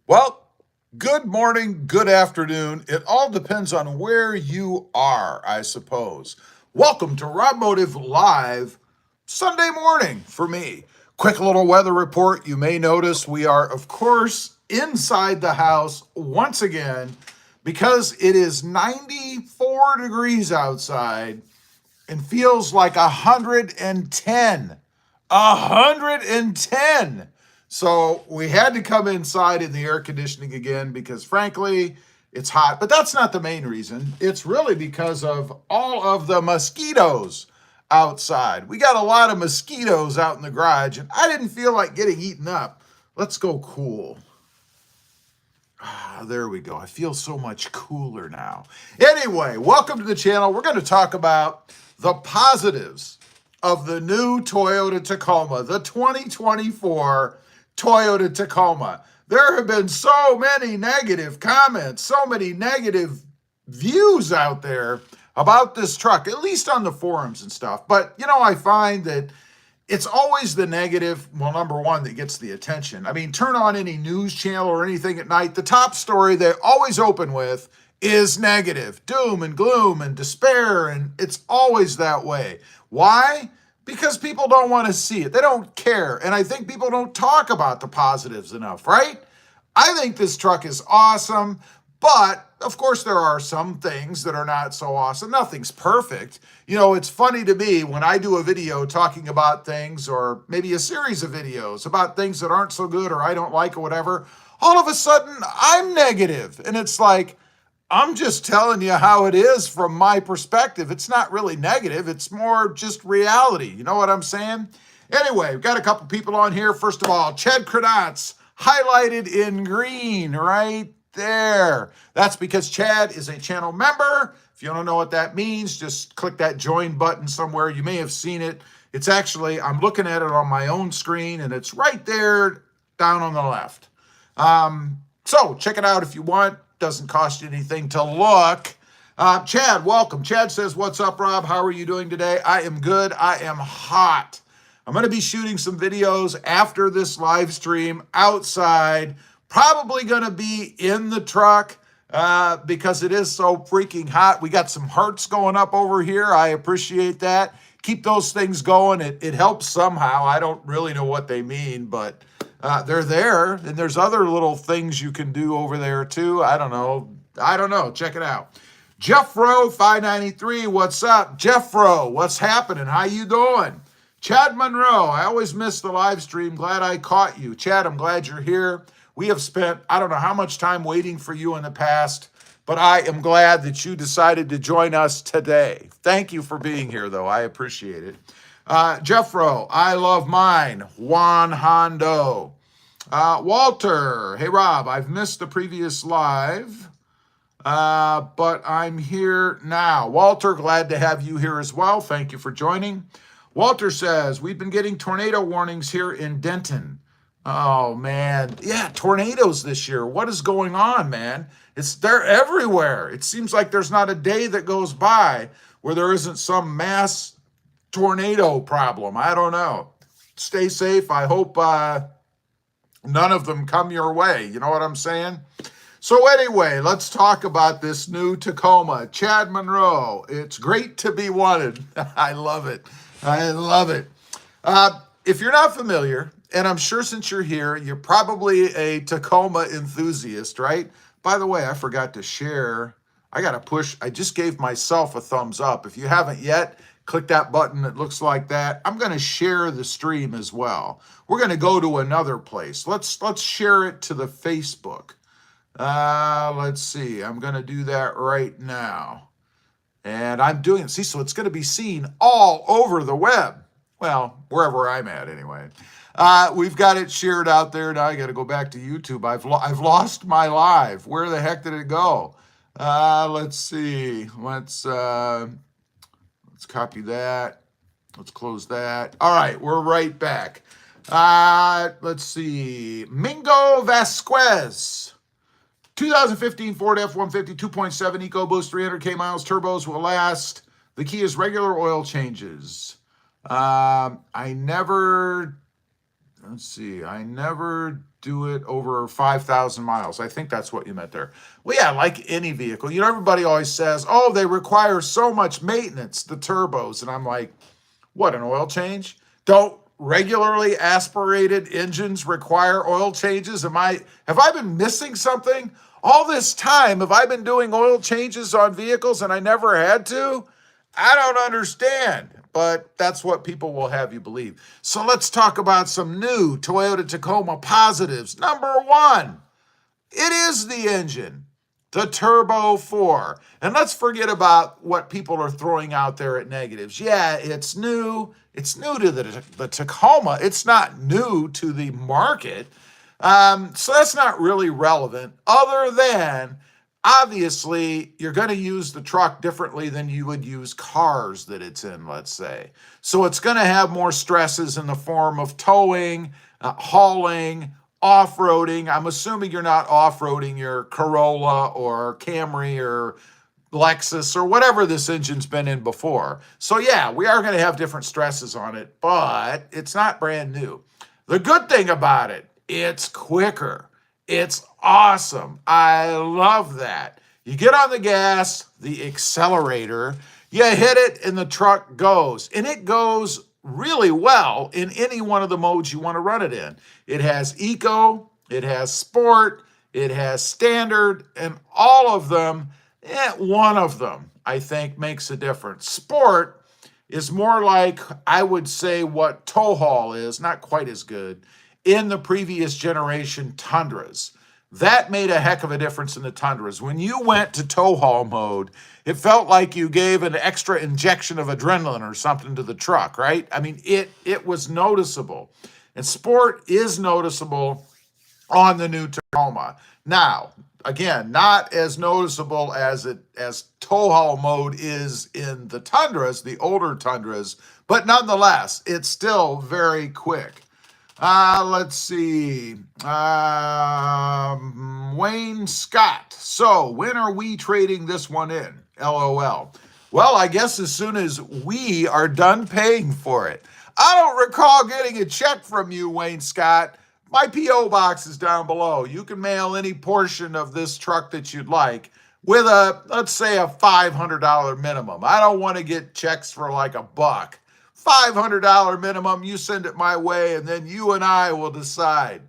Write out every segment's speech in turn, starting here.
Well, good morning, good afternoon. It all depends on where you are, I suppose. Welcome to RobMotive Live Sunday morning for me. Quick little weather report. You may notice we are, of course, inside the house once again because it is 94 degrees outside and feels like 110. 110. So we had to come inside in the air conditioning again because, frankly, it's hot. But that's not the main reason. It's really because of all of the mosquitoes outside. We got a lot of mosquitoes out in the garage, and I didn't feel like getting eaten up. Let's go cool. There we go. I feel so much cooler now. Anyway, welcome to the channel. We're going to talk about the positives of the new Toyota Tacoma, the 2024 Toyota Tacoma. There have been so many negative comments, so many negative views out there about this truck, at least on the forums and stuff. But, I find that it's always the negative, well, number one, that gets the attention. I mean, turn on any news channel or anything at night, the top story they always open with is negative, doom and gloom and despair, and it's always that way. Why? Because people don't want to see it. They don't care, and I think people don't talk about the positives enough, right? I think this truck is awesome, but of course there are some things that are not so awesome. Nothing's perfect. It's funny to me when I do a video talking about things, or maybe a series of videos about things that aren't so good or I don't like or whatever, all of a sudden I'm negative. And it's like, I'm just telling you how it is from my perspective. It's not really negative. It's more just reality. You know what I'm saying? Anyway, we've got a couple people on here. First of all, Chad Kranatz, highlighted in green right there. That's because Chad is a channel member. If you don't know what that means, just click that join button somewhere. You may have seen it. It's actually, I'm looking at it on my own screen, and it's right there down on the left. So check it out if you want. Doesn't cost you anything to look. Chad, welcome. Chad says, what's up, Rob? How are you doing today? I am good. I am hot. I'm going to be shooting some videos after this live stream outside. Probably going to be in the truck because it is so freaking hot. We got some hearts going up over here. I appreciate that. Keep those things going. It helps somehow. I don't really know what they mean, but they're there. And there's other little things you can do over there too. I don't know. Check it out. Jeffro 593, what's up? Jeffro, what's happening? How you doing? Chad Monroe, I always miss the live stream. Glad I caught you. Chad, I'm glad you're here. We have spent, I don't know how much time waiting for you in the past, but I am glad that you decided to join us today. Thank you for being here, though. I appreciate it. Jeffro, I love mine. Juan Hondo. Walter, hey, Rob, I've missed the previous live, but I'm here now. Walter, glad to have you here as well. Thank you for joining. Walter says, we've been getting tornado warnings here in Denton. Oh, man. Yeah, tornadoes this year. What is going on, man? They're everywhere. It seems like there's not a day that goes by where there isn't some mass tornado problem. I don't know. Stay safe. I hope none of them come your way. You know what I'm saying? So anyway, let's talk about this new Tacoma. Chad Monroe, it's great to be wanted. I love it. I love it. If you're not familiar, and I'm sure since you're here, you're probably a Tacoma enthusiast, right? By the way, I forgot to share. I got to push. I just gave myself a thumbs up. If you haven't yet, click that button that looks like that. I'm going to share the stream as well. We're going to go to another place. Let's share it to the Facebook. Let's see. I'm going to do that right now. And I'm doing it. See, so it's going to be seen all over the web. Well, wherever I'm at anyway. We've got it shared out there. Now I got to go back to YouTube. I've lost my live. Where the heck did it go? Let's see. Let's copy that. Let's close that. All right, we're right back. Let's see. Mingo Vasquez. 2015 Ford F-150 2.7 EcoBoost, 300K miles, turbos will last. The key is regular oil changes. I never let's see, I never do it over 5,000 miles. I think that's what you meant there. Well, yeah, like any vehicle. You know, everybody always says, oh, they require so much maintenance, the turbos. And I'm like, what, an oil change? Don't regularly aspirated engines require oil changes? Have I been missing something? All this time, have I been doing oil changes on vehicles and I never had to? I don't understand, but that's what people will have you believe. So let's talk about some new Toyota Tacoma positives. Number one, it is the engine, the Turbo 4. And let's forget about what people are throwing out there at negatives. Yeah, it's new. It's new to the Tacoma. It's not new to the market. So that's not really relevant, other than obviously you're going to use the truck differently than you would use cars that it's in, let's say. So it's going to have more stresses in the form of towing, hauling, off-roading. I'm assuming you're not off-roading your Corolla or Camry or Lexus or whatever this engine's been in before. So yeah, we are going to have different stresses on it, but it's not brand new. The good thing about it, it's quicker. It's awesome. I love that. You get on the gas, the accelerator, you hit it, and the truck goes. And it goes really well in any one of the modes you want to run it in. It has eco, it has sport, it has standard, and all of them, one of them, I think, makes a difference. Sport is more like, I would say, what tow haul is, not quite as good, in the previous generation Tundras. That made a heck of a difference in the Tundras. When you went to tow haul mode, it felt like you gave an extra injection of adrenaline or something to the truck, right? I mean, it was noticeable. And sport is noticeable on the new Tacoma. Now, again, not as noticeable as tow haul mode is in the Tundras, the older Tundras, but nonetheless, it's still very quick. Let's see. Wayne Scott. So when are we trading this one in? LOL. Well, I guess as soon as we are done paying for it. I don't recall getting a check from you, Wayne Scott. My P.O. box is down below. You can mail any portion of this truck that you'd like with let's say a $500 minimum. I don't want to get checks for like $1. $500 minimum, you send it my way, and then you and I will decide.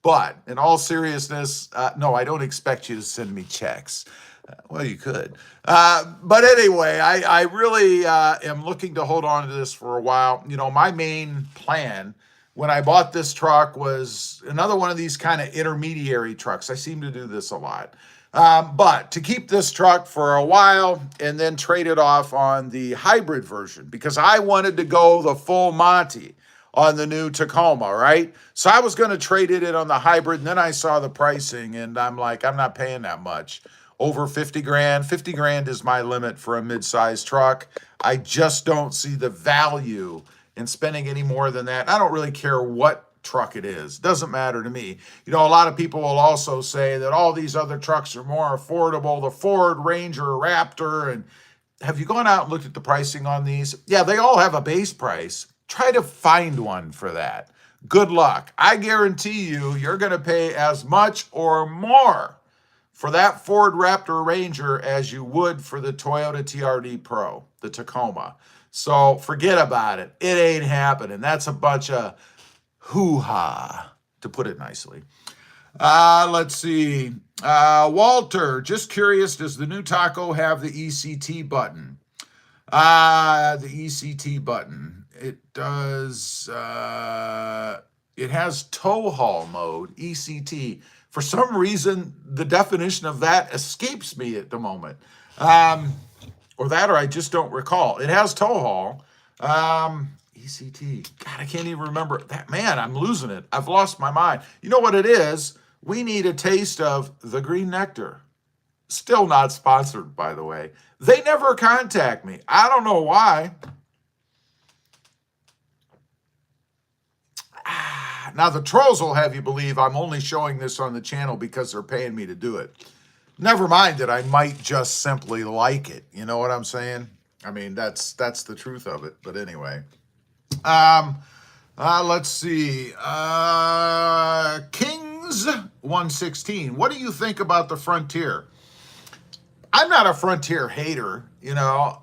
But in all seriousness, no, I don't expect you to send me checks. Well, you could. But anyway, I really am looking to hold on to this for a while. You know, my main plan when I bought this truck was another one of these kind of intermediary trucks. I seem to do this a lot. But to keep this truck for a while and then trade it off on the hybrid version, because I wanted to go the full Monty on the new Tacoma, right? So I was going to trade it in on the hybrid, and then I saw the pricing, and I'm like, I'm not paying that much. Over 50 grand. 50 grand is my limit for a mid-sized truck. I just don't see the value in spending any more than that. I don't really care what truck it is. Doesn't matter to me. You know, a lot of people will also say that all these other trucks are more affordable. The Ford Ranger, Raptor, and have you gone out and looked at the pricing on these? Yeah, they all have a base price. Try to find one for that. Good luck. I guarantee you're going to pay as much or more for that Ford Raptor Ranger as you would for the Toyota TRD Pro, the Tacoma. So forget about it. It ain't happening. That's a bunch of hoo-ha, to put it nicely. Let's see. Walter, just curious, does the new Taco have the ECT button? The ECT button. It does. It has tow haul mode, ECT. For some reason, the definition of that escapes me at the moment. Or I just don't recall. It has tow haul. ECT. God, I can't even remember that. Man, I'm losing it. I've lost my mind. You know what it is? We need a taste of the green nectar. Still not sponsored, by the way. They never contact me. I don't know why. Now, the trolls will have you believe I'm only showing this on the channel because they're paying me to do it. Never mind that I might just simply like it. You know what I'm saying? I mean, that's the truth of it. But anyway. Let's see. Kings 116. What do you think about the Frontier? I'm not a Frontier hater, you know.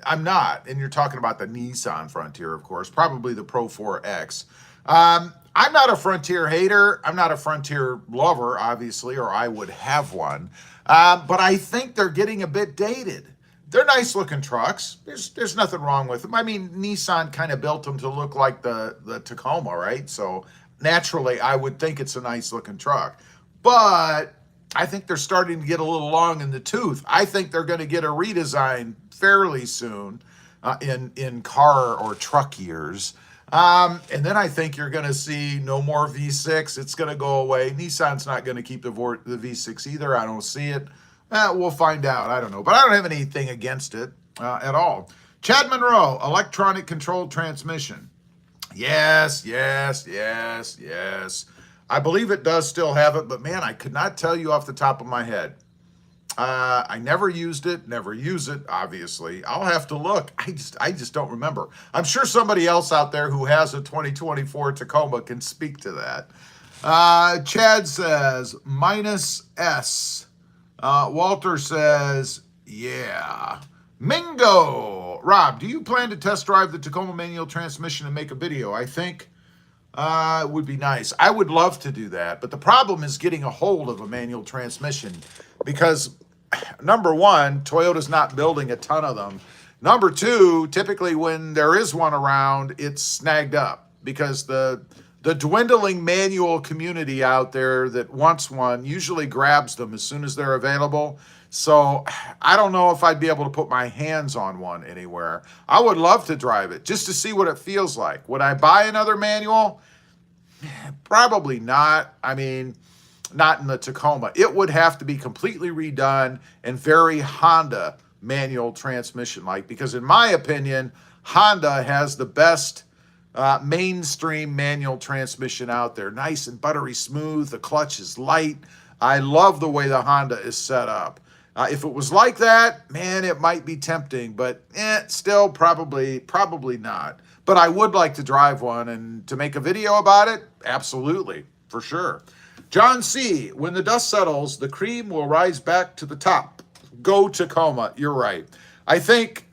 I'm not. And you're talking about the Nissan Frontier, of course, probably the Pro 4X. I'm not a Frontier hater. I'm not a Frontier lover, obviously, or I would have one. But I think they're getting a bit dated. They're nice looking trucks. There's nothing wrong with them. I mean, Nissan kind of built them to look like the Tacoma, right? So naturally, I would think it's a nice looking truck. But I think they're starting to get a little long in the tooth. I think they're going to get a redesign fairly soon in car or truck years. And then I think you're going to see no more V6. It's going to go away. Nissan's not going to keep the V6 either. I don't see it. We'll find out. I don't know. But I don't have anything against it at all. Chad Monroe, electronic controlled transmission. Yes, yes, yes, yes. I believe it does still have it, but man, I could not tell you off the top of my head. I never used it, never use it, obviously. I'll have to look. I just don't remember. I'm sure somebody else out there who has a 2024 Tacoma can speak to that. Chad says, minus S. Walter says, yeah. Mingo. Rob, do you plan to test drive the Tacoma manual transmission and make a video? I think it would be nice. I would love to do that, but the problem is getting a hold of a manual transmission because, number one, Toyota's not building a ton of them. Number two, typically when there is one around, it's snagged up because the dwindling manual community out there that wants one usually grabs them as soon as they're available. So I don't know if I'd be able to put my hands on one anywhere. I would love to drive it just to see what it feels like. Would I buy another manual? Probably not. I mean, not in the Tacoma. It would have to be completely redone and very Honda manual transmission-like, because in my opinion, Honda has the best mainstream manual transmission out there. Nice and buttery smooth. The clutch is light. I love the way the Honda is set up. If it was like that, man, it might be tempting, but still probably not. But I would like to drive one, and to make a video about it, absolutely, for sure. John C., when the dust settles, the cream will rise back to the top. Go Tacoma. You're right. I think,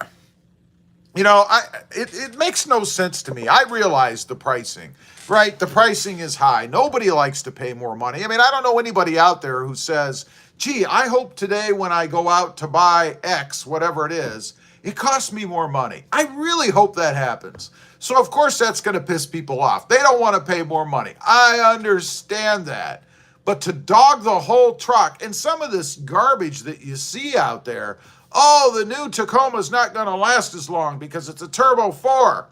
you know, it makes no sense to me. I realize the pricing, right? The pricing is high. Nobody likes to pay more money. I mean, I don't know anybody out there who says, gee, I hope today when I go out to buy X, whatever it is, it costs me more money. I really hope that happens. So, of course, that's going to piss people off. They don't want to pay more money. I understand that. But to dog the whole truck, and some of this garbage that you see out there, oh, the new Tacoma's not going to last as long because it's a Turbo 4.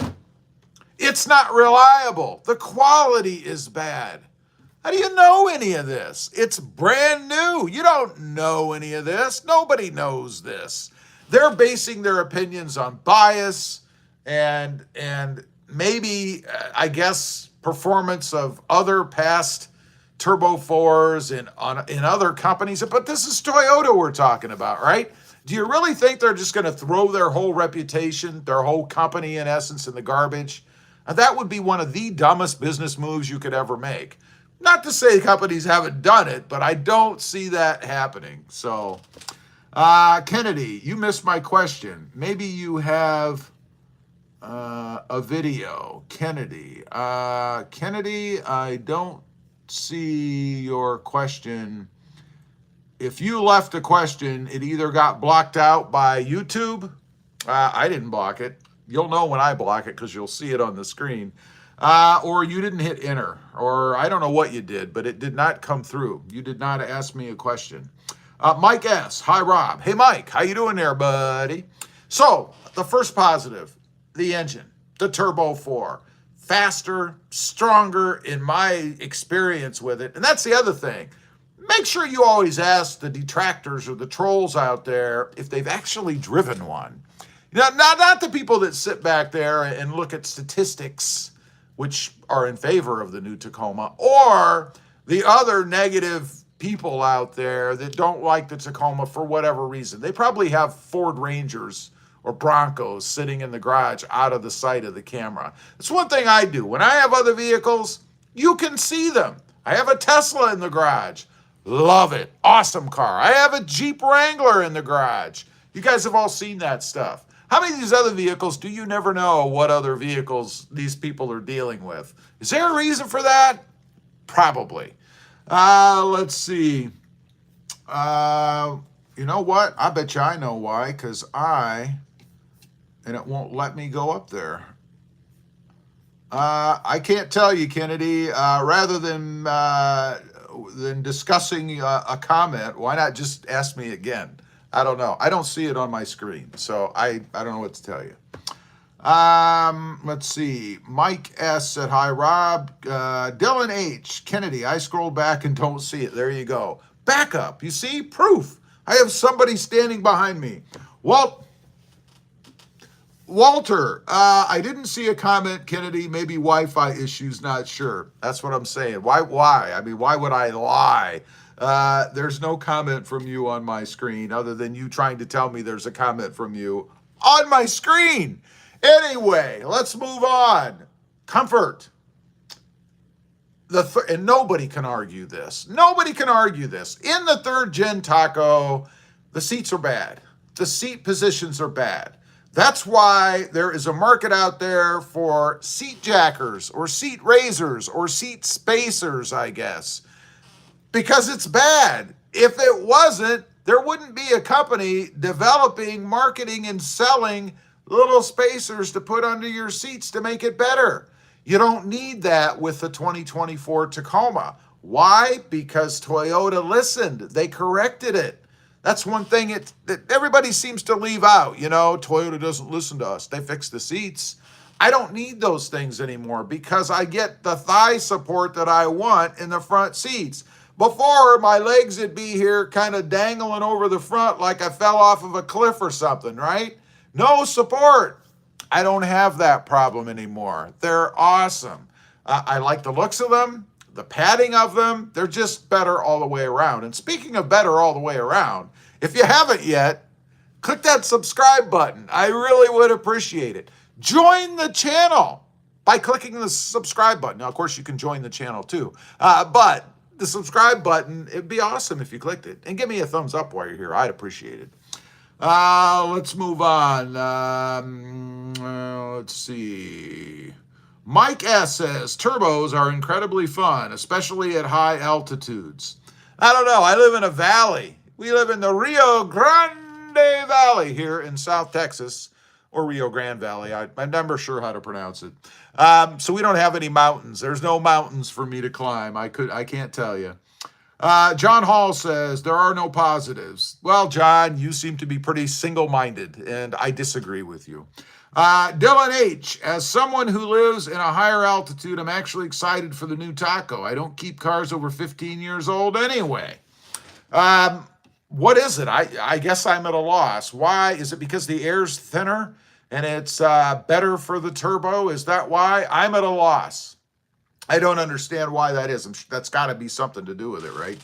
It's not reliable. The quality is bad. How do you know any of this? It's brand new. You don't know any of this. Nobody knows this. They're basing their opinions on bias and maybe, I guess, performance of other past Turbo 4s in other companies. But this is Toyota we're talking about, right? Do you really think they're just going to throw their whole reputation, their whole company, in essence, in the garbage? That would be one of the dumbest business moves you could ever make. Not to say companies haven't done it, but I don't see that happening. So, Kennedy, you missed my question. Maybe you have a video. Kennedy, I don't see your question. If you left a question, it either got blocked out by YouTube. I didn't block it. You'll know when I block it because you'll see it on the screen. Or you didn't hit enter, or I don't know what you did, but it did not come through. You did not ask me a question. Mike S. Hi, Rob. Hey, Mike. How you doing there, buddy? So, the first positive, the engine, the Turbo 4. Faster, stronger in my experience with it. And that's the other thing. Make sure you always ask the detractors or the trolls out there if they've actually driven one. Now, not the people that sit back there and look at statistics, which are in favor of the new Tacoma, or the other negative people out there that don't like the Tacoma for whatever reason. They probably have Ford Rangers or Broncos sitting in the garage out of the sight of the camera. It's one thing I do. When I have other vehicles, you can see them. I have a Tesla in the garage. Love it. Awesome car. I have a Jeep Wrangler in the garage. You guys have all seen that stuff. How many of these other vehicles do you never know what other vehicles these people are dealing with? Is there a reason for that? Probably. Let's see. You know what? I bet you I know why, because and it won't let me go up there. I can't tell you, Kennedy. Rather than discussing a comment, why not just ask me again? I don't know. I don't see it on my screen, so I don't know what to tell you. Let's see. Mike S. said, hi, Rob. Dylan H. Kennedy, I scrolled back and don't see it. There you go. Backup. You see? Proof. I have somebody standing behind me. Walter, I didn't see a comment, Kennedy. Maybe Wi-Fi issues, not sure. That's what I'm saying. Why? I mean, why would I lie? There's no comment from you on my screen other than you trying to tell me there's a comment from you on my screen. Anyway, let's move on. Comfort. And nobody can argue this. Nobody can argue this. In the third gen Taco, the seats are bad. The seat positions are bad. That's why there is a market out there for seat jackers or seat raisers or seat spacers, I guess, because it's bad. If it wasn't, there wouldn't be a company developing, marketing, and selling little spacers to put under your seats to make it better. You don't need that with the 2024 Tacoma. Why? Because Toyota listened. They corrected it. That's one thing that everybody seems to leave out. You know, Toyota doesn't listen to us. They fix the seats. I don't need those things anymore because I get the thigh support that I want in the front seats. Before, my legs would be here kind of dangling over the front like I fell off of a cliff or something, right? No support. I don't have that problem anymore. They're awesome. I like the looks of them, the padding of them. They're just better all the way around. And speaking of better all the way around, if you haven't yet, click that subscribe button. I really would appreciate it. Join the channel by clicking the subscribe button. Now, of course, you can join the channel too. But the subscribe button, it'd be awesome if you clicked it. And give me a thumbs up while you're here. I'd appreciate it. Let's move on. Let's see. Mike S. says, turbos are incredibly fun, especially at high altitudes. I don't know. I live in a valley. We live in the Rio Grande Valley here in South Texas, or Rio Grande Valley. I'm never sure how to pronounce it. So we don't have any mountains. There's no mountains for me to climb. I can't tell you. John Hall says, there are no positives. Well, John, you seem to be pretty single-minded, and I disagree with you. Dylan H., as someone who lives in a higher altitude, I'm actually excited for the new Taco. I don't keep cars over 15 years old anyway. What is it? I guess I'm at a loss. Why? Is it because the air's thinner and it's better for the turbo? Is that why? I'm at a loss. I don't understand why that is. That's got to be something to do with it, right?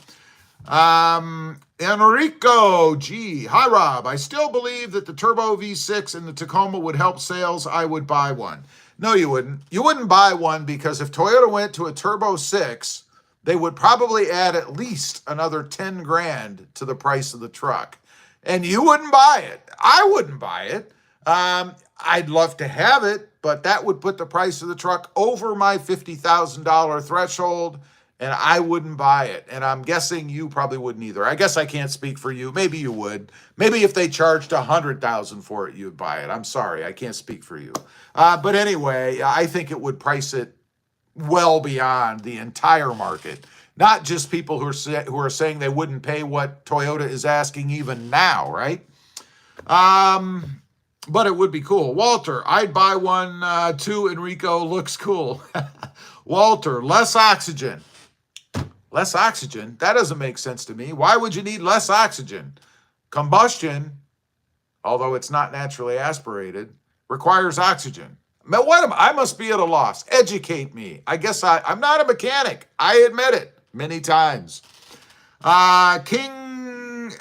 Enrico G. Hi, Rob. I still believe that the Turbo V6 in the Tacoma would help sales. I would buy one. No, you wouldn't. You wouldn't buy one because if Toyota went to a Turbo 6, they would probably add at least another 10 grand to the price of the truck. And you wouldn't buy it. I wouldn't buy it. I'd love to have it, but that would put the price of the truck over my $50,000 threshold, and I wouldn't buy it. And I'm guessing you probably wouldn't either. I guess I can't speak for you. Maybe you would. Maybe if they charged $100,000 for it, you'd buy it. I'm sorry. I can't speak for you. But anyway, I think it would price it well beyond the entire market, not just people who are saying they wouldn't pay what Toyota is asking even now, right? But it would be cool. Walter, I'd buy one too. Enrico, looks cool. Walter, less oxygen. Less oxygen? That doesn't make sense to me. Why would you need less oxygen? Combustion, although it's not naturally aspirated, requires oxygen. I must be at a loss. Educate me. I guess I'm not a mechanic. I admit it many times. King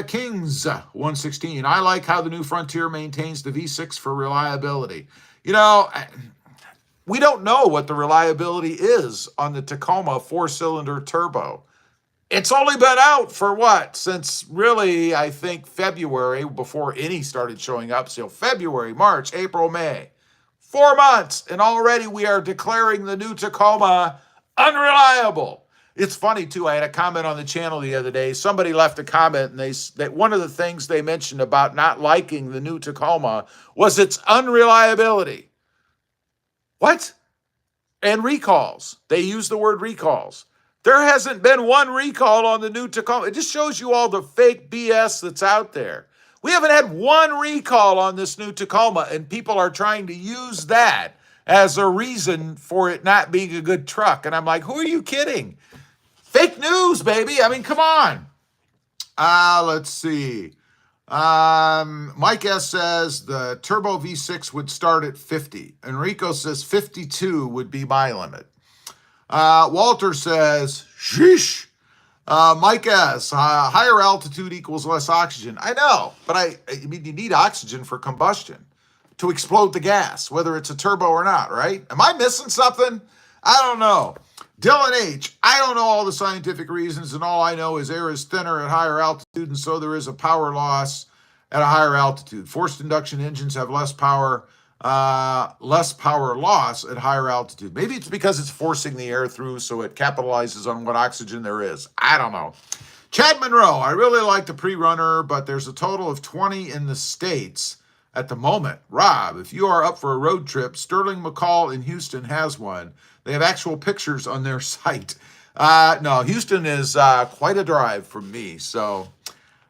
Kings 116. I like how the new Frontier maintains the V6 for reliability. You know, we don't know what the reliability is on the Tacoma 4-cylinder turbo. It's only been out for what? Since really, I think February, before any started showing up. So February, March, April, May. 4 months, and already we are declaring the new Tacoma unreliable. It's funny, too. I had a comment on the channel the other day. Somebody left a comment, and that one of the things they mentioned about not liking the new Tacoma was its unreliability. What? And recalls. They use the word recalls. There hasn't been one recall on the new Tacoma. It just shows you all the fake BS that's out there. We haven't had one recall on this new Tacoma, and people are trying to use that as a reason for it not being a good truck. And I'm like, who are you kidding? Fake news, baby. I mean, come on. Let's see. Mike S. says the turbo V6 would start at 50. Enrico says 52 would be my limit. Walter says, sheesh. Mike S., higher altitude equals less oxygen. I know, but I mean, you need oxygen for combustion to explode the gas, whether it's a turbo or not, right? Am I missing something? I don't know. Dylan H., I don't know all the scientific reasons, and all I know is air is thinner at higher altitude, and so there is a power loss at a higher altitude. Forced induction engines have less power loss at higher altitude. Maybe it's because it's forcing the air through, so it capitalizes on what oxygen there is. I don't know. Chad Monroe, I really like the pre-runner, but there's a total of 20 in the States at the moment. Rob, if you are up for a road trip, Sterling McCall in Houston has one. They have actual pictures on their site. No, Houston is quite a drive from me, so...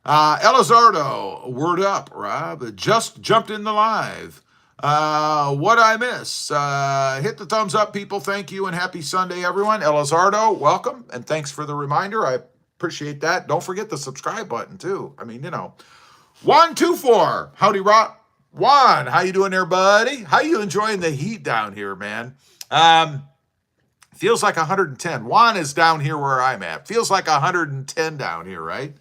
Elizardo, word up, Rob. Just jumped in the live. What I miss? Hit the thumbs up, people. Thank you, and happy Sunday, everyone. Elizardo, welcome, and thanks for the reminder. I appreciate that. Don't forget the subscribe button, too. I mean, you know. 124, howdy, Rob. Juan, how you doing there, buddy? How you enjoying the heat down here, man? Feels like 110. Juan is down here where I'm at. Feels like 110 down here, right?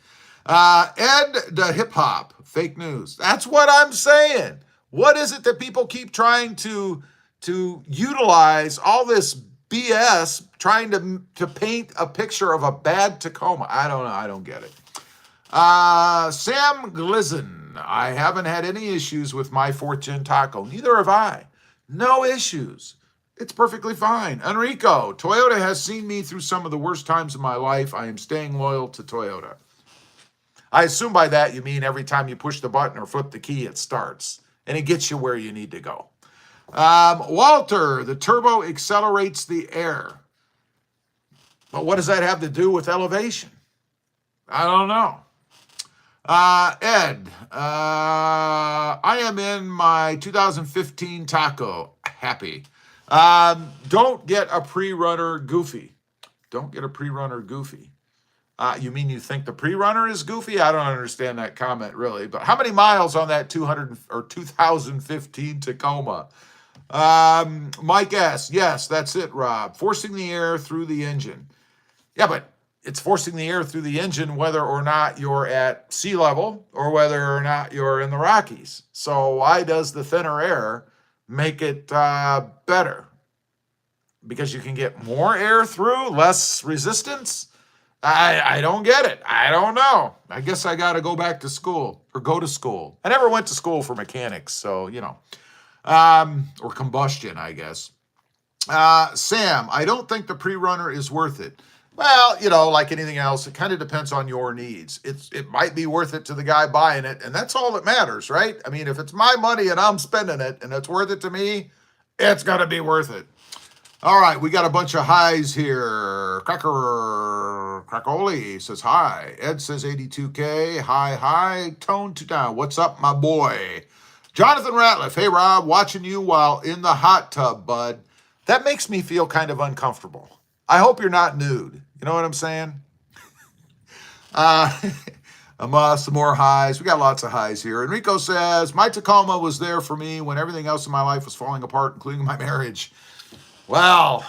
Ed the hip hop, fake news. That's what I'm saying. What is it that people keep trying to utilize all this BS, trying to paint a picture of a bad Tacoma? I don't know. I don't get it. Sam Glizen, I haven't had any issues with my 4th Gen Taco. Neither have I. No issues. It's perfectly fine. Enrico, Toyota has seen me through some of the worst times of my life. I am staying loyal to Toyota. I assume by that you mean every time you push the button or flip the key, it starts. And it gets you where you need to go. Walter, the turbo accelerates the air. But what does that have to do with elevation? I don't know. Ed, I am in my 2015 Taco. Happy. Don't get a pre-runner goofy. Don't get a pre-runner goofy. You mean you think the pre-runner is goofy? I don't understand that comment, really. But how many miles on that 2015 Tacoma? Mike S., yes, that's it, Rob. Forcing the air through the engine. Yeah, but it's forcing the air through the engine whether or not you're at sea level or whether or not you're in the Rockies. So why does the thinner air make it better? Because you can get more air through, less resistance? I don't get it. I don't know. I guess I got to go back to school or go to school. I never went to school for mechanics, so, you know, or combustion, I guess. Sam, I don't think the pre-runner is worth it. Well, you know, like anything else, it kind of depends on your needs. It might be worth it to the guy buying it, and that's all that matters, right? I mean, if it's my money and I'm spending it and it's worth it to me, it's got to be worth it. All right, we got a bunch of highs here. Crackoli says hi. Ed says 82K. Hi. Tone to down. What's up, my boy? Jonathan Ratliff. Hey, Rob, watching you while in the hot tub, bud. That makes me feel kind of uncomfortable. I hope you're not nude. You know what I'm saying? Some more highs. We got lots of highs here. Enrico says, my Tacoma was there for me when everything else in my life was falling apart, including my marriage. Well,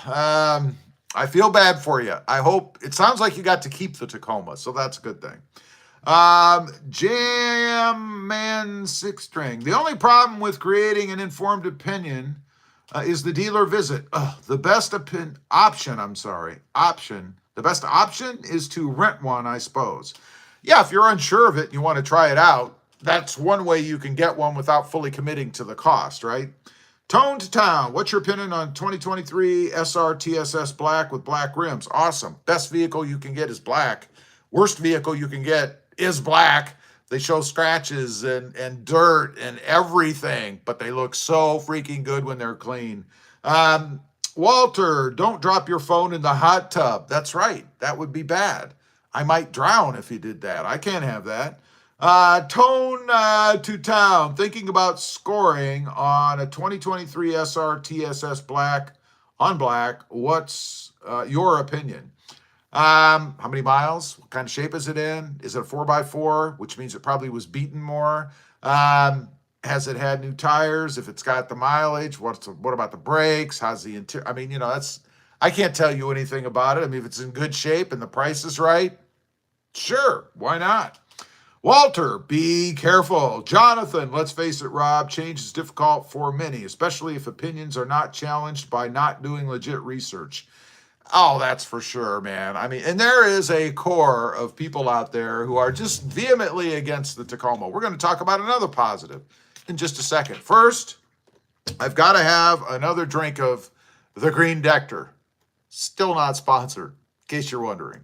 I feel bad for you. I hope, it sounds like you got to keep the Tacoma, so that's a good thing. Jam Man Six String. The only problem with creating an informed opinion is the dealer visit. The best option. The best option is to rent one, I suppose. Yeah, if you're unsure of it and you want to try it out, that's one way you can get one without fully committing to the cost, right? Tone to Town, what's your opinion on 2023 SR TSS Black with black rims? Awesome. Best vehicle you can get is black. Worst vehicle you can get is black. They show scratches and dirt and everything, but they look so freaking good when they're clean. Walter, don't drop your phone in the hot tub. That's right. That would be bad. I might drown if you did that. I can't have that. Tone to Town, thinking about scoring on a 2023 SR TSS Black on black. What's your opinion? How many miles? What kind of shape is it in? Is it a 4x4, which means it probably was beaten more? Has it had new tires? If it's got the mileage, what about the brakes? How's the interior? I mean, I can't tell you anything about it. I mean, if it's in good shape and the price is right, sure, why not? Walter, be careful. Jonathan, let's face it, Rob, change is difficult for many, especially if opinions are not challenged by not doing legit research. Oh, that's for sure, man. I mean, and there is a core of people out there who are just vehemently against the Tacoma. We're going to talk about another positive in just a second. First, I've got to have another drink of the Green Dector. Still not sponsored, in case you're wondering.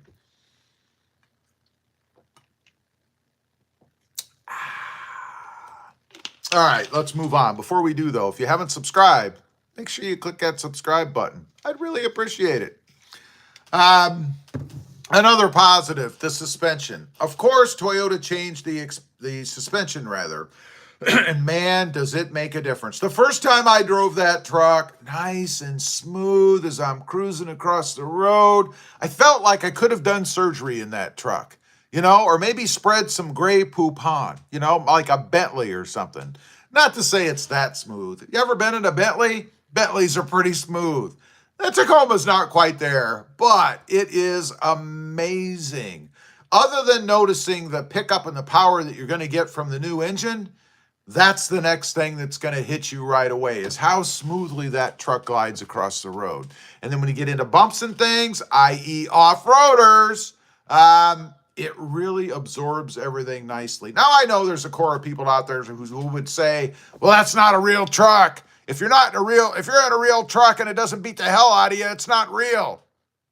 All right, let's move on. Before we do, though, if you haven't subscribed, make sure you click that subscribe button. I'd really appreciate it. Another positive, the suspension. Of course, Toyota changed the suspension, rather. And man, does it make a difference. The first time I drove that truck, nice and smooth as I'm cruising across the road, I felt like I could have done surgery in that truck, or maybe spread some gray poop on, like a Bentley or something. Not to say it's that smooth. You ever been in a Bentley? Bentleys are pretty smooth. The Tacoma's not quite there, but it is amazing. Other than noticing the pickup and the power that you're going to get from the new engine, that's the next thing that's going to hit you right away, is how smoothly that truck glides across the road. And then when you get into bumps and things, i.e. off-roaders, it really absorbs everything nicely. Now, I know there's a core of people out there who would say, well, that's not a real truck. If you're in a real truck and it doesn't beat the hell out of you, it's not real.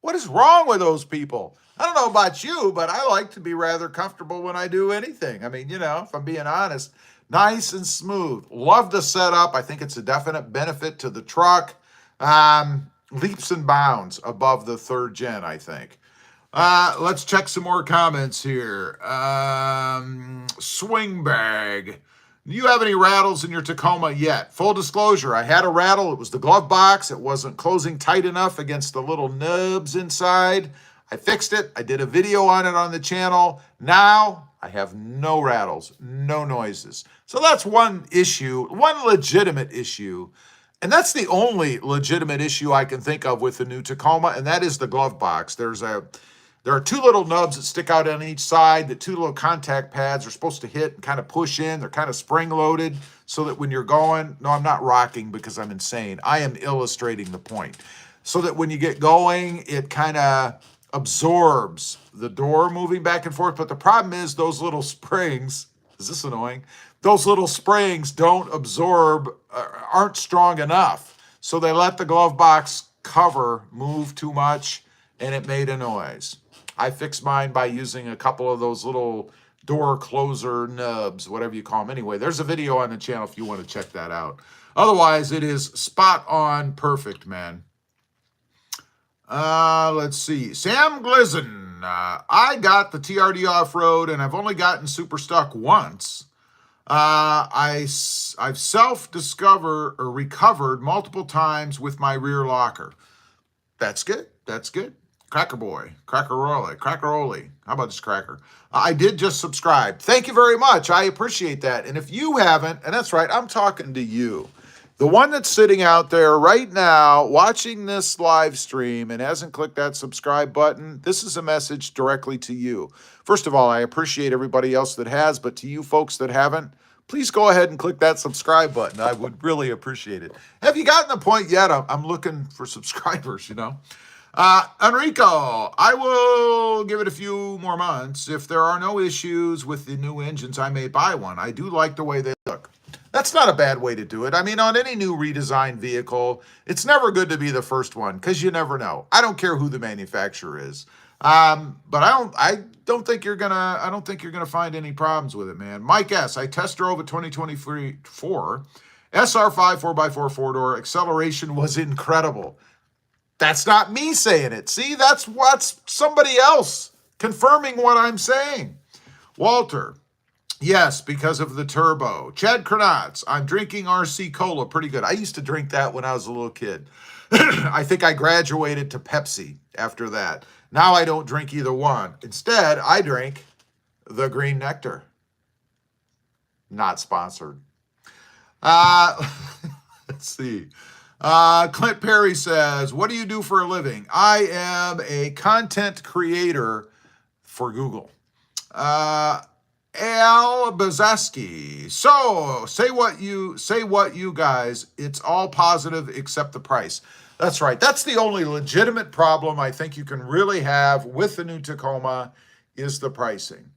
What is wrong with those people? I don't know about you, but I like to be rather comfortable when I do anything. I mean, if I'm being honest, nice and smooth. Love the setup. I think it's a definite benefit to the truck. Leaps and bounds above the third gen, I think. Let's check some more comments here. Swing bag. Do you have any rattles in your Tacoma yet? Full disclosure, I had a rattle. It was the glove box. It wasn't closing tight enough against the little nubs inside. I fixed it. I did a video on it on the channel. Now I have no rattles, no noises. So that's one issue, one legitimate issue. And that's the only legitimate issue I can think of with the new Tacoma, and that is the glove box. There are two little nubs that stick out on each side. The two little contact pads are supposed to hit and kind of push in. They're kind of spring-loaded so that when you're going, no, I'm not rocking because I'm insane. I am illustrating the point. So that when you get going, it kind of absorbs the door moving back and forth. But the problem is those little springs, is this annoying? Those little springs don't absorb, aren't strong enough. So they let the glove box cover move too much, and it made a noise. I fixed mine by using a couple of those little door closer nubs, whatever you call them. Anyway, there's a video on the channel if you want to check that out. Otherwise, it is spot on perfect, man. Let's see. Sam Glizen. I got the TRD off-road, and I've only gotten super stuck once. I've self-discovered or recovered multiple times with my rear locker. That's good. That's good. Cracker boy, crackeroli. How about this cracker? I did just subscribe. Thank you very much. I appreciate that. And if you haven't, and that's right, I'm talking to you. The one that's sitting out there right now watching this live stream and hasn't clicked that subscribe button, this is a message directly to you. First of all, I appreciate everybody else that has, but to you folks that haven't, please go ahead and click that subscribe button. I would really appreciate it. Have you gotten the point yet? I'm looking for subscribers, you know. Enrico, I will give it a few more months. If there are no issues with the new engines, I may buy one. I do like the way they look. That's not a bad way to do it. I mean, on any new redesigned vehicle, it's never good to be the first one because you never know. I don't care who the manufacturer is. But I don't think you're gonna find any problems with it, man. Mike S., I test drove a 2024 SR5 4x4 four-door. Acceleration was incredible. That's not me saying it. See, that's what's somebody else confirming what I'm saying. Walter, yes, because of the turbo. Chad Kranatz, I'm drinking RC Cola. Pretty good. I used to drink that when I was a little kid. I think I graduated to Pepsi after that. Now I don't drink either one. Instead, I drink the Green Nectar. Not sponsored. Let's see. Clint Perry says, what do you do for a living? I am a content creator for Google. Al Bazaski. So say what you guys, it's all positive except the price. That's right. That's the only legitimate problem I think you can really have with the new Tacoma is the pricing.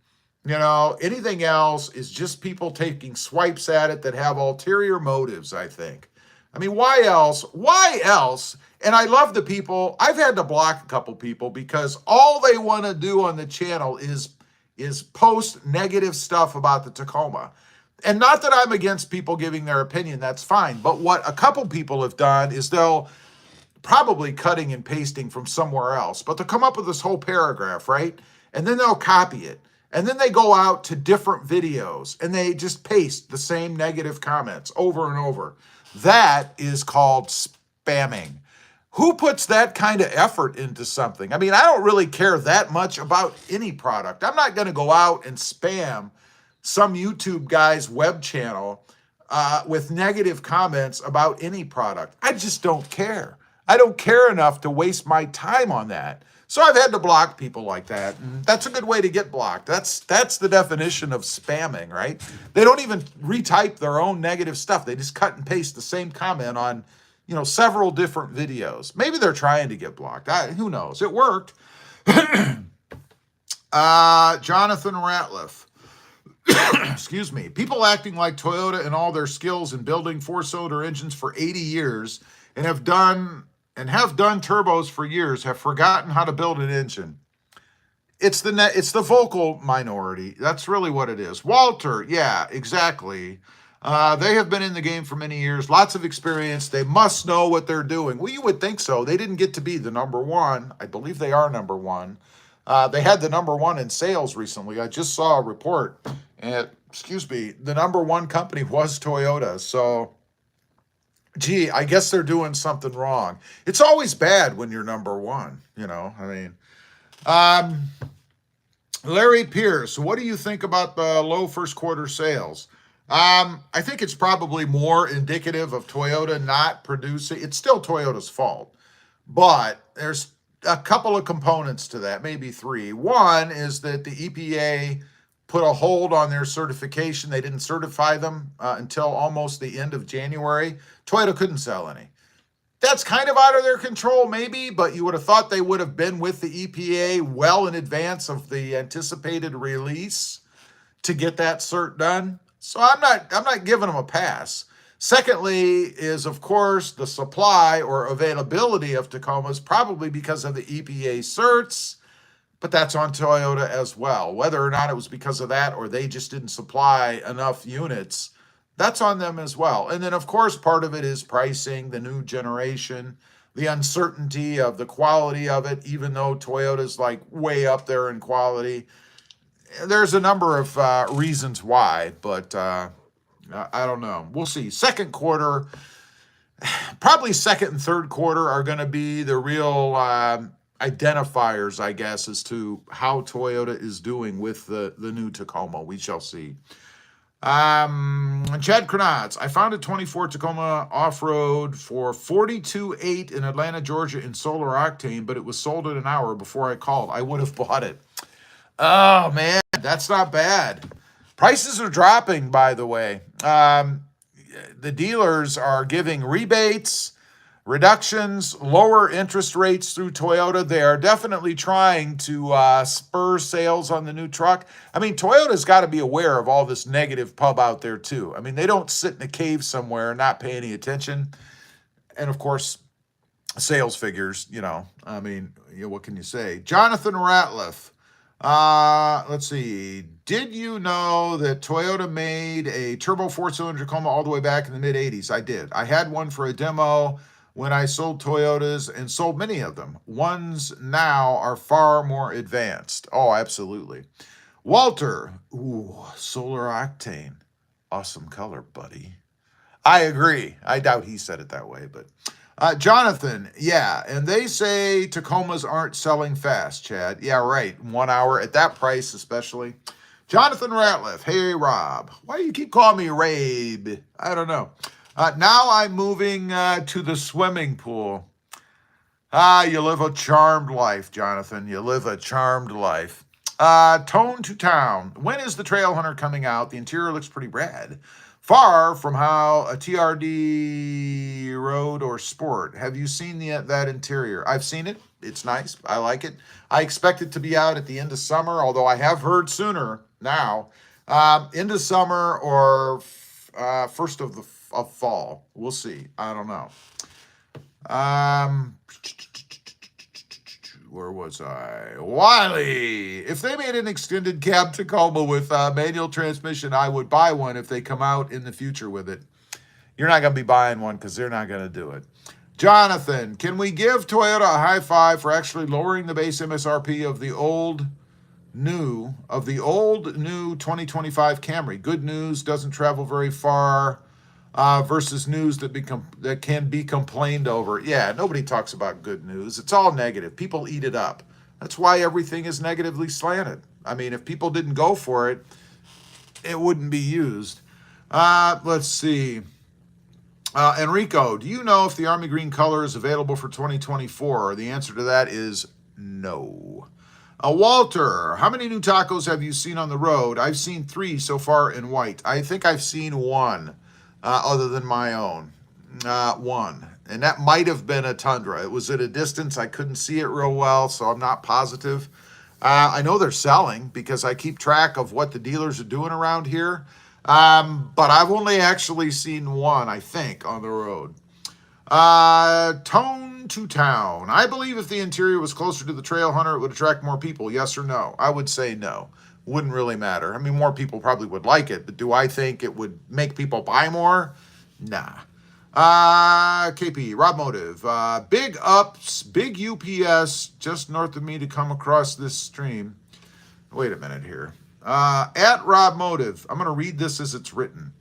You know, anything else is just people taking swipes at it that have ulterior motives, I think. I mean, why else? Why else? And I love the people. I've had to block a couple people because all they want to do on the channel is post negative stuff about the Tacoma. And not that I'm against people giving their opinion, that's fine. But what a couple people have done is they'll probably cutting and pasting from somewhere else, but they'll come up with this whole paragraph, right? And then they'll copy it. And then they go out to different videos and they just paste the same negative comments over and over. That is called spamming. Who puts that kind of effort into something? I mean, I don't really care that much about any product. I'm not going to go out and spam some YouTube guy's web channel with negative comments about any product. I just don't care. I don't care enough to waste my time on that. So I've had to block people like that. And that's a good way to get blocked. That's the definition of spamming, right? They don't even retype their own negative stuff. They just cut and paste the same comment on, you know, several different videos. Maybe they're trying to get blocked. Who knows? It worked. Jonathan Ratliff. Excuse me. People acting like Toyota and all their skills in building four-cylinder engines for 80 years and have done turbos for years have forgotten how to build an engine. It's the vocal minority. That's really what it is. Walter, yeah, exactly. They have been in the game for many years, lots of experience. They must know what they're doing. Well, you would think so. They didn't get to be the number one. I believe they are number one. They had the number one in sales recently. I just saw a report. And, the number one company was Toyota. So, gee, I guess they're doing something wrong. It's always bad when you're number one, you know. I mean, Larry Pierce, what do you think about the low first quarter sales? I think it's probably more indicative of Toyota not producing. It's still Toyota's fault, but there's a couple of components to that, maybe three. One is that the EPA put a hold on their certification. They didn't certify them until almost the end of January. Toyota couldn't sell any. That's kind of out of their control, maybe, but you would have thought they would have been with the EPA well in advance of the anticipated release to get that cert done. So I'm not giving them a pass. Secondly is, of course, the supply or availability of Tacomas, probably because of the EPA certs, but that's on Toyota as well. Whether or not it was because of that or they just didn't supply enough units, that's on them as well. And then, of course, part of it is pricing, the new generation, the uncertainty of the quality of it, even though Toyota's like way up there in quality. There's a number of reasons why, but I don't know. We'll see. Second quarter, probably second and third quarter are going to be the real identifiers, I guess, as to how Toyota is doing with the new Tacoma. We shall see. Chad Kranatz, I found a 24 Tacoma off-road for $42,800 in Atlanta, Georgia in solar octane, but it was sold in an hour before I called. I would have bought it. Oh, man, that's not bad. Prices are dropping, by the way. The dealers are giving rebates, reductions, lower interest rates through Toyota. They are definitely trying to spur sales on the new truck. I mean, Toyota's got to be aware of all this negative pub out there, too. I mean, they don't sit in a cave somewhere and not pay any attention. And, of course, sales figures, I mean, what can you say? Jonathan Ratliff. Let's see. Did you know that Toyota made a turbo 4-cylinder Tacoma all the way back in the mid-'80s? I did. I had one for a demo when I sold Toyotas and sold many of them. Ones now are far more advanced. Oh, absolutely. Walter. Ooh, solar octane. Awesome color, buddy. I agree. I doubt he said it that way, but... Jonathan, yeah, and they say Tacomas aren't selling fast, Chad. Yeah, right. 1 hour at that price, especially. Jonathan Ratliff, hey, Rob. Why do you keep calling me Rabe? I don't know. Now I'm moving to the swimming pool. You live a charmed life, Jonathan. You live a charmed life. Tone to Town. When is the Trail Hunter coming out? The interior looks pretty rad. Far from how a TRD road or sport. Have you seen that interior? I've seen it. It's nice. I like it. I expect it to be out at the end of summer, although I have heard sooner now. End of summer or first of fall. We'll see. I don't know. Where was I? Wiley. If they made an extended cab Tacoma with manual transmission, I would buy one if they come out in the future with it. You're not going to be buying one because they're not going to do it. Jonathan, can we give Toyota a high five for actually lowering the base MSRP of the old new 2025 Camry? Good news, doesn't travel very far. Versus news that can be complained over. Yeah, nobody talks about good news. It's all negative. People eat it up. That's why everything is negatively slanted. I mean, if people didn't go for it, it wouldn't be used. Let's see. Enrico, do you know if the Army Green color is available for 2024? The answer to that is no. Walter, how many new tacos have you seen on the road? I've seen 3 so far in white. I think I've seen 1. Other than my own. 1. And that might have been a Tundra. It was at a distance. I couldn't see it real well, so I'm not positive. I know they're selling because I keep track of what the dealers are doing around here. But I've only actually seen 1, I think, on the road. Tone to Town. I believe if the interior was closer to the Trail Hunter, it would attract more people. Yes or no? I would say no. Wouldn't really matter. I mean, more people probably would like it, but do I think it would make people buy more? Nah. KP, RobMotive. Big ups, big UPS just north of me to come across this stream. Wait a minute here. At RobMotive, I'm going to read this as it's written.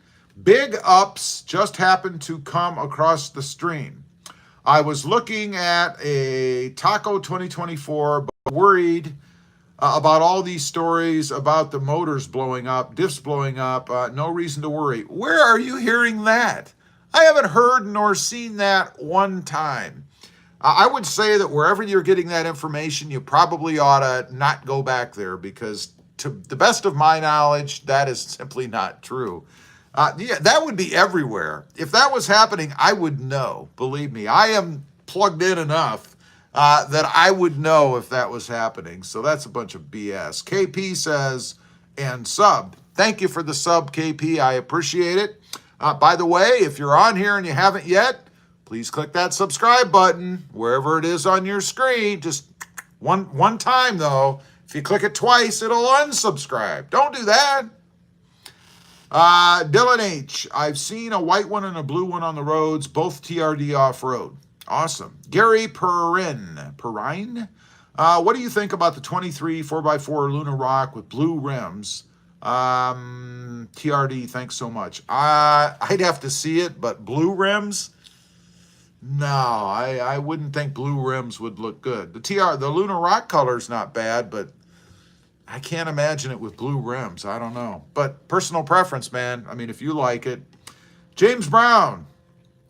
Big ups just happened to come across the stream. I was looking at a Taco 2024, but worried about all these stories about the motors blowing up, diffs blowing up, no reason to worry. Where are you hearing that? I haven't heard nor seen that one time. I would say that wherever you're getting that information, you probably ought to not go back there because to the best of my knowledge, that is simply not true. Yeah, that would be everywhere. If that was happening, I would know. Believe me, I am plugged in enough that I would know if that was happening. So that's a bunch of BS. KP says, and sub. Thank you for the sub, KP. I appreciate it. By the way, if you're on here and you haven't yet, please click that subscribe button wherever it is on your screen. Just one time, though. If you click it twice, it'll unsubscribe. Don't do that. Dylan H. I've seen a white one and a blue one on the roads, both TRD off-road. Awesome. Gary Perrine. What do you think about the 23 4x4 Luna Rock with blue rims? TRD, thanks so much. I'd have to see it, but blue rims? No, I wouldn't think blue rims would look good. The Luna Rock color's not bad, but I can't imagine it with blue rims. I don't know. But personal preference, man. I mean, if you like it. James Brown.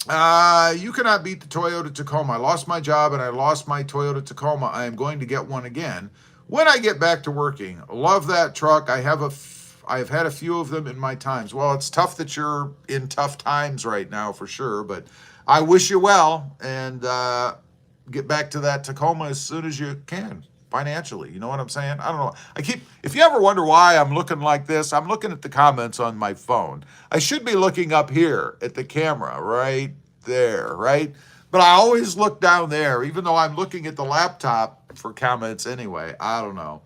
You cannot beat the Toyota Tacoma. I lost my job and I lost my Toyota Tacoma. I am going to get one again when I get back to working. Love that truck. I've had a few of them in my times. Well, it's tough that you're in tough times right now for sure, but I wish you well, and get back to that Tacoma as soon as you can financially. You know what I'm saying? I don't know. If you ever wonder why I'm looking like this, I'm looking at the comments on my phone. I should be looking up here at the camera right there, right? But I always look down there, even though I'm looking at the laptop for comments anyway. I don't know.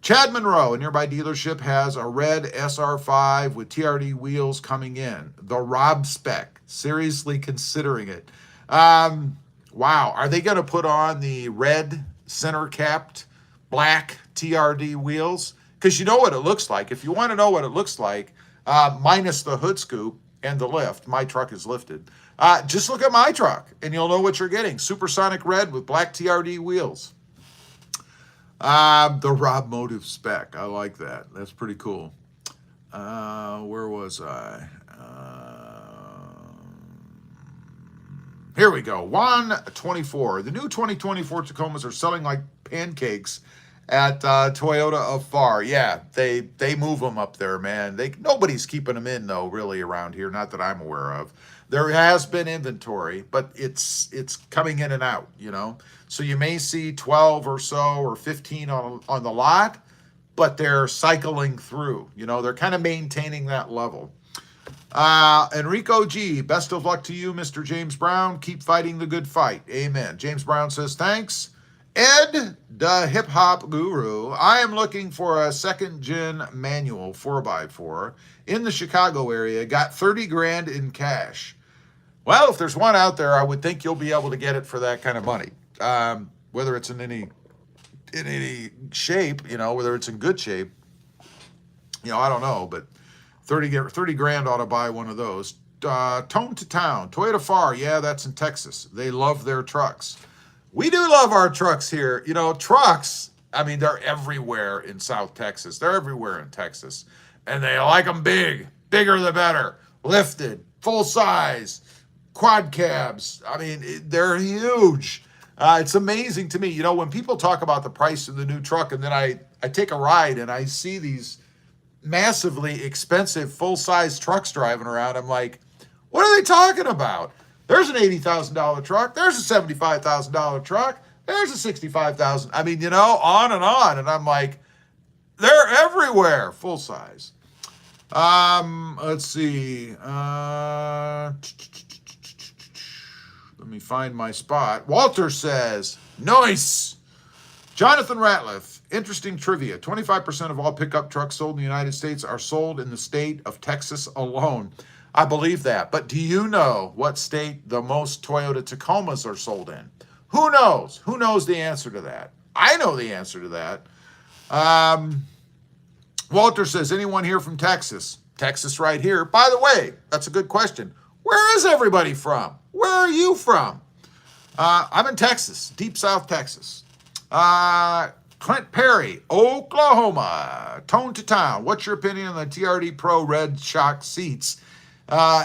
Chad Monroe, a nearby dealership, has a red SR5 with TRD wheels coming in. The Rob spec. Seriously considering it. Wow. Are they going to put on the red center-capped black TRD wheels? Because you know what it looks like. If you want to know what it looks like, minus the hood scoop and the lift, my truck is lifted. Just look at my truck, and you'll know what you're getting. Supersonic red with black TRD wheels. The RobMotive spec. I like that. That's pretty cool. Where was I? Here we go. 124. The new 2024 Tacomas are selling like pancakes at Toyota of Far. Yeah, they move them up there, man. Nobody's keeping them in, though, really, around here. Not that I'm aware of. There has been inventory, but it's coming in and out, you know. So you may see 12 or so or 15 on the lot, but they're cycling through. You know, they're kind of maintaining that level. Enrico G, best of luck to you, Mr. James Brown. Keep fighting the good fight. Amen. James Brown says, thanks. Ed, the hip-hop guru, I am looking for a second-gen manual 4x4 in the Chicago area. Got 30 grand in cash. Well, if there's one out there, I would think you'll be able to get it for that kind of money. Whether it's in any shape, you know, whether it's in good shape, you know, I don't know, but 30 grand ought to buy one of those. Tone to Town, Toyota Far, yeah, that's in Texas. They love their trucks. We do love our trucks here. You know, trucks, I mean, they're everywhere in South Texas. They're everywhere in Texas. And they like them big. Bigger the better. Lifted, full size, quad cabs. I mean, they're huge. It's amazing to me. You know, when people talk about the price of the new truck and then I take a ride and I see these massively expensive full-size trucks driving around, I'm like, what are they talking about? There's an $80,000 truck. There's a $75,000 truck. There's a $65,000. I mean, you know, on. And I'm like, they're everywhere, full size. Let's see. Let me find my spot. Walter says, nice. Jonathan Ratliff, interesting trivia. 25% of all pickup trucks sold in the United States are sold in the state of Texas alone. I believe that. But do you know what state the most Toyota Tacomas are sold in? Who knows? Who knows the answer to that? I know the answer to that. Walter says, anyone here from Texas? Texas right here. By the way, that's a good question. Where is everybody from? Where are you from? I'm in Texas, deep South Texas. Clint Perry, Oklahoma. Tone to Town. What's your opinion on the TRD Pro Red Shock seats?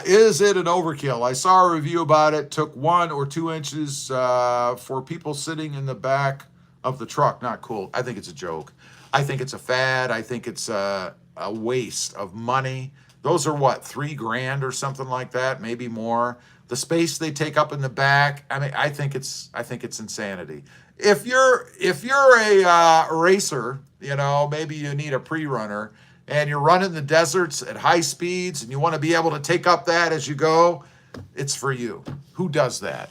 Is it an overkill? I saw a review about it. Took 1 or 2 inches for people sitting in the back of the truck. Not cool. I think it's a joke. I think it's a fad. I think it's a waste of money. Those are what, 3 grand or something like that, maybe more. The space they take up in the back. I mean, I think it's insanity. If you're a racer, you know, maybe you need a pre-runner, and you're running the deserts at high speeds, and you want to be able to take up that as you go, it's for you. Who does that?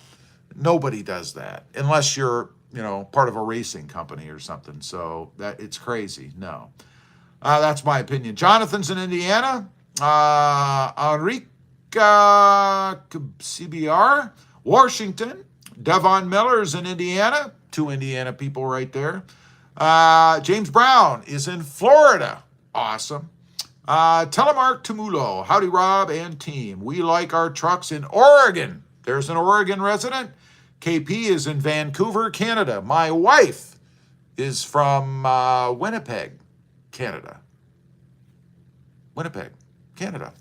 Nobody does that, unless you're, you know, part of a racing company or something. So that it's crazy. No, that's my opinion. Jonathan's in Indiana. Enrica CBR, Washington. Devon Miller's in Indiana. 2 Indiana people right there. James Brown is in Florida. Awesome. Telemark Tumulo. Howdy, Rob and team. We like our trucks in Oregon. There's an Oregon resident. KP is in Vancouver, Canada. My wife is from Winnipeg. Canada. Winnipeg, Canada.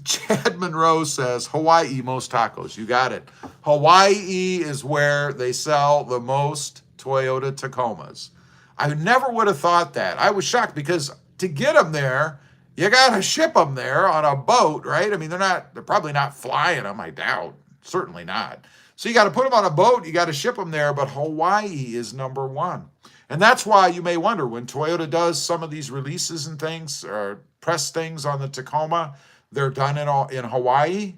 Chad Monroe says, Hawaii, most tacos. You got it. Hawaii is where they sell the most Toyota Tacomas. I never would have thought that. I was shocked because to get them there, you got to ship them there on a boat, right? I mean, they're probably not flying them, I doubt. Certainly not. So you got to put them on a boat, you got to ship them there, but Hawaii is number one. And that's why you may wonder when Toyota does some of these releases and things, or press things on the Tacoma, they're done in Hawaii.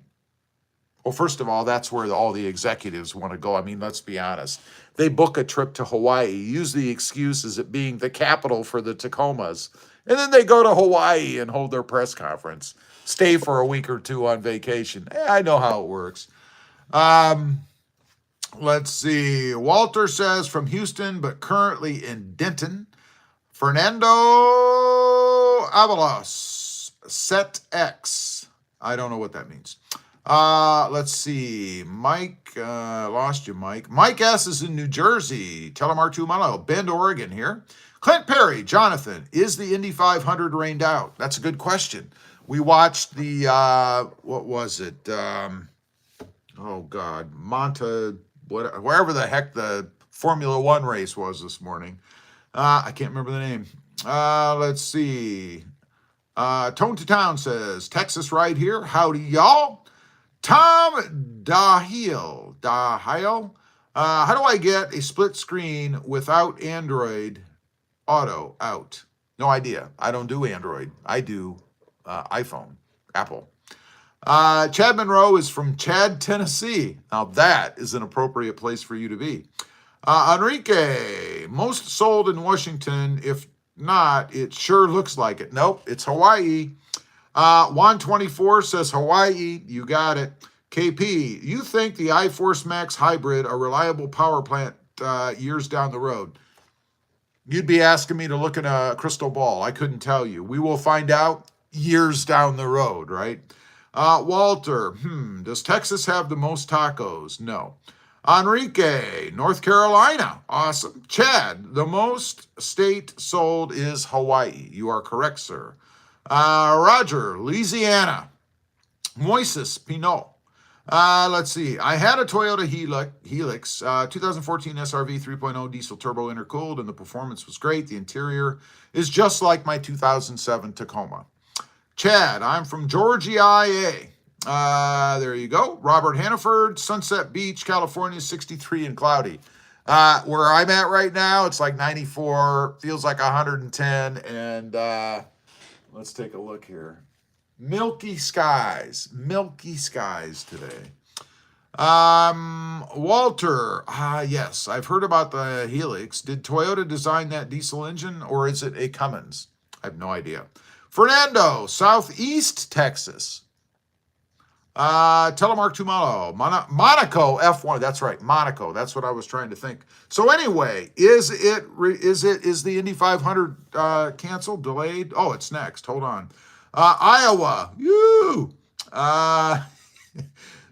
Well, first of all, that's where all the executives want to go. I mean, let's be honest. They book a trip to Hawaii, use the excuse as it being the capital for the Tacomas, and then they go to Hawaii and hold their press conference, stay for a week or two on vacation. I know how it works. Let's see. Walter says from Houston, but currently in Denton. Fernando Avalos, Set X. I don't know what that means. Let's see. Mike, lost you, Mike. Mike S. is in New Jersey. Telemark Malo, Bend, Oregon here. Clint Perry, Jonathan, is the Indy 500 rained out? That's a good question. We watched the, what was it? Oh, God. Wherever the heck the Formula One race was this morning. I can't remember the name. Let's see. Tone to Town says, Texas right here. Howdy, y'all. Tom Dahil. How do I get a split screen without Android Auto out? No idea. I don't do Android. I do iPhone, Apple. Chad Monroe is from Chad, Tennessee. Now that is an appropriate place for you to be. Enrique, most sold in Washington. If not, it sure looks like it. Nope, it's Hawaii. Juan 24 says Hawaii. You got it. KP, you think the iForce Max hybrid a reliable power plant years down the road? You'd be asking me to look in a crystal ball. I couldn't tell you. We will find out years down the road, right? Walter, does Texas have the most tacos? No. Enrique, North Carolina. Awesome. Chad, the most state sold is Hawaii. You are correct, sir. Roger, Louisiana. Moises Pinot. Let's see. I had a Toyota Helix 2014 SRV 3.0 diesel turbo intercooled, and the performance was great. The interior is just like my 2007 Tacoma. Chad, I'm from Georgia, IA. There you go. Robert Hannaford, Sunset Beach, California, 63 and cloudy. Where I'm at right now, it's like 94, feels like 110, and let's take a look here. Milky skies today. Walter, yes, I've heard about the Helix. Did Toyota design that diesel engine, or is it a Cummins? I have no idea. Fernando, Southeast Texas. Telemark Tumalo, Monaco F1. That's right, Monaco. That's what I was trying to think. So anyway, is the Indy 500 canceled, delayed? Oh, it's next. Hold on. Iowa.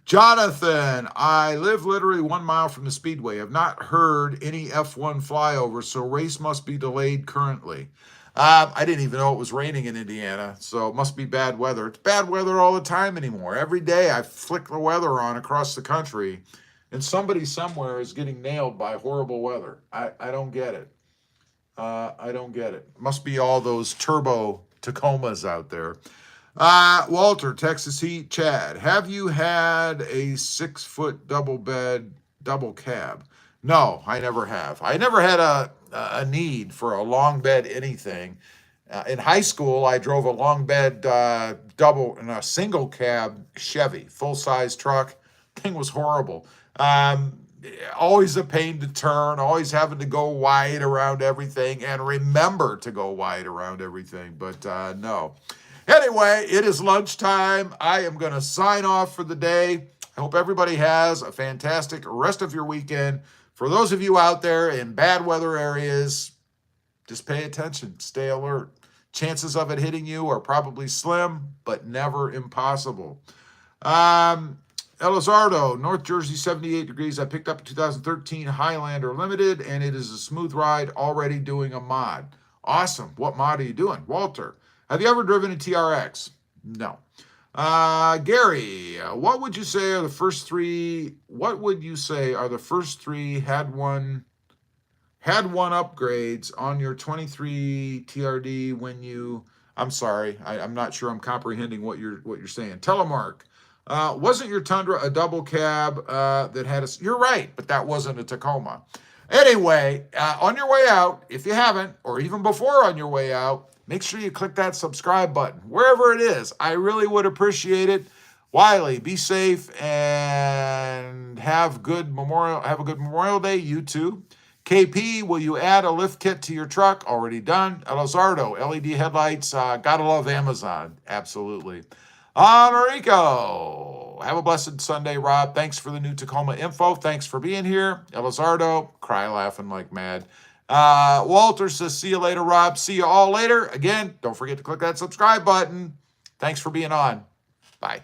Jonathan, I live literally 1 mile from the speedway. I've not heard any F1 flyover, so race must be delayed currently. I didn't even know it was raining in Indiana, so it must be bad weather. It's bad weather all the time anymore. Every day I flick the weather on across the country, and somebody somewhere is getting nailed by horrible weather. I don't get it. I don't get it. Must be all those turbo Tacomas out there. Walter, Texas Heat, Chad, have you had a 6-foot double bed, double cab? No, I never have. I never had a need for a long bed anything. In high school, I drove a long bed double in a single cab Chevy, full-size truck. Thing was horrible. Always a pain to turn, always having to go wide around everything and remember to go wide around everything, but no. Anyway, it is lunchtime. I am going to sign off for the day. I hope everybody has a fantastic rest of your weekend. For those of you out there in bad weather areas, just pay attention, stay alert. Chances of it hitting you are probably slim, but never impossible. Elizardo, North Jersey, 78 degrees. I picked up a 2013 Highlander Limited, and it is a smooth ride, already doing a mod. Awesome. What mod are you doing? Walter, have you ever driven a TRX? No. Gary, what would you say are the first three? What would you say are the first three had one upgrades on your 23 TRD when you? I'm sorry, I'm not sure I'm comprehending what you're saying. Telemark, wasn't your Tundra a double cab that had a? You're right, but that wasn't a Tacoma. Anyway, on your way out, if you haven't, or even before on your way out, make sure you click that subscribe button, wherever it is. I really would appreciate it. Wiley, be safe and have a good Memorial Day, you too. KP, will you add a lift kit to your truck? Already done. Elizardo, LED headlights. Gotta love Amazon. Absolutely. Enrico, have a blessed Sunday, Rob. Thanks for the new Tacoma info. Thanks for being here. Elizardo, cry laughing like mad. Walter says, see you later, Rob. See you all later. Again, don't forget to click that subscribe button. Thanks for being on. Bye.